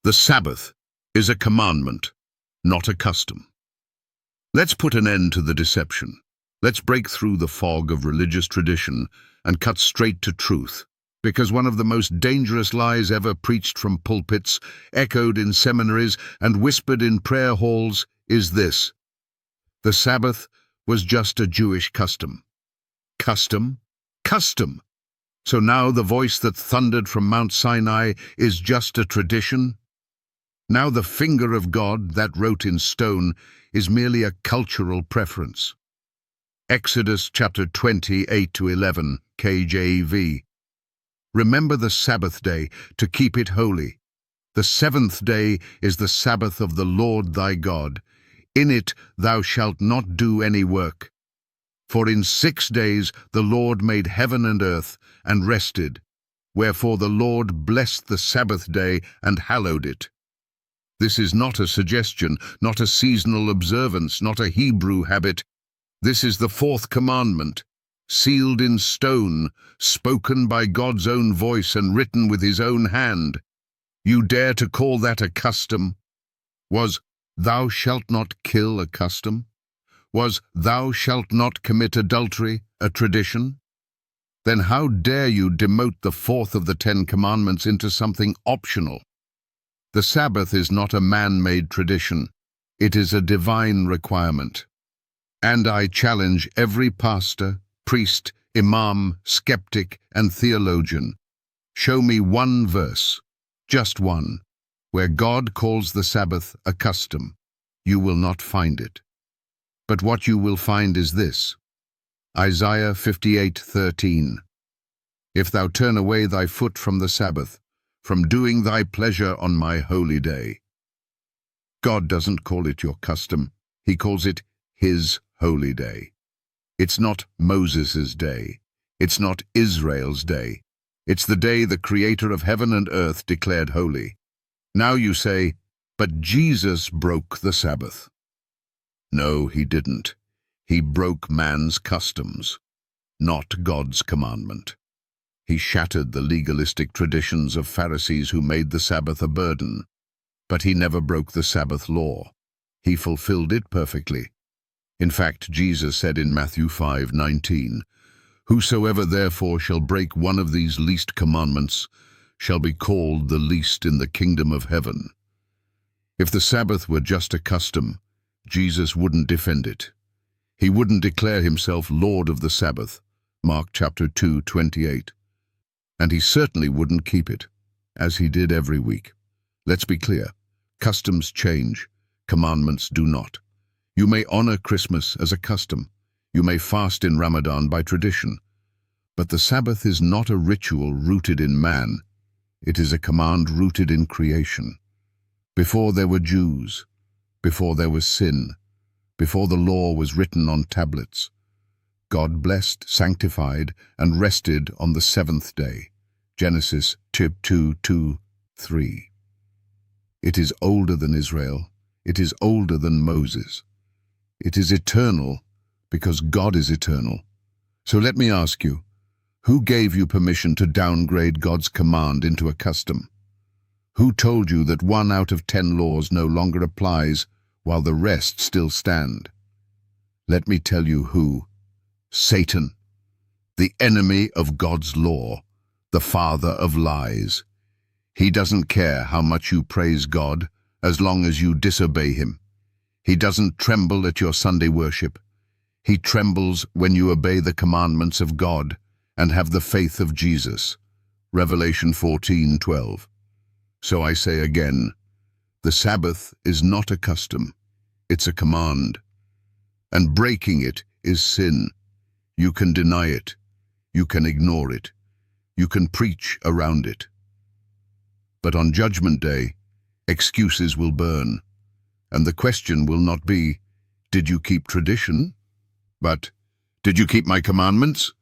The Sabbath is a commandment, not a custom. Let's put an end to the deception. Let's break through the fog of religious tradition and cut straight to truth, because one of the most dangerous lies ever preached from pulpits, echoed in seminaries, and whispered in prayer halls is this: the Sabbath was just a Jewish custom. Custom? Custom! So now the voice that thundered from Mount Sinai is just a tradition? Now the finger of God that wrote in stone is merely a cultural preference. Exodus chapter 28-11, KJV. Remember the Sabbath day to keep it holy. The seventh day is the Sabbath of the Lord thy God. In it thou shalt not do any work. For in 6 days the Lord made heaven and earth, and rested. Wherefore the Lord blessed the Sabbath day and hallowed it. This is not a suggestion, not a seasonal observance, not a Hebrew habit. This is the fourth commandment, sealed in stone, spoken by God's own voice and written with his own hand. You dare to call that a custom? Was "thou shalt not kill" a custom? Was "thou shalt not commit adultery" a tradition? Then how dare you demote the fourth of the 10 Commandments into something optional? The Sabbath is not a man-made tradition. It is a divine requirement. And I challenge every pastor, priest, imam, skeptic, and theologian. Show me one verse, just one, where God calls the Sabbath a custom. You will not find it. But what you will find is this: Isaiah 58:13. If thou turn away thy foot from the Sabbath, from doing thy pleasure on my holy day. God doesn't call it your custom. He calls it his holy day. It's not Moses' day. It's not Israel's day. It's the day the Creator of heaven and earth declared holy. Now you say, but Jesus broke the Sabbath. No, he didn't. He broke man's customs, not God's commandment. He shattered the legalistic traditions of Pharisees who made the Sabbath a burden. But he never broke the Sabbath law. He fulfilled it perfectly. In fact, Jesus said in Matthew 5:19, "Whosoever therefore shall break one of these least commandments shall be called the least in the kingdom of heaven." If the Sabbath were just a custom, Jesus wouldn't defend it. He wouldn't declare himself Lord of the Sabbath, Mark chapter 2:28. And he certainly wouldn't keep it, as he did every week. Let's be clear. Customs change. Commandments do not. You may honor Christmas as a custom. You may fast in Ramadan by tradition. But the Sabbath is not a ritual rooted in man. It is a command rooted in creation. Before there were Jews, before there was sin, before the law was written on tablets, God blessed, sanctified, and rested on the seventh day. Genesis 2:2-3. It is older than Israel. It is older than Moses. It is eternal because God is eternal. So let me ask you, who gave you permission to downgrade God's command into a custom? Who told you that 1 out of 10 laws no longer applies while the rest still stand? Let me tell you who. Satan, the enemy of God's law, the father of lies. He doesn't care how much you praise God as long as you disobey him. He doesn't tremble at your Sunday worship. He trembles when you obey the commandments of God and have the faith of Jesus. Revelation 14:12. So I say again, the Sabbath is not a custom. It's a command. And breaking it is sin. You can deny it. You can ignore it. You can preach around it. But on Judgment Day, excuses will burn. And the question will not be, did you keep tradition? But, did you keep my commandments?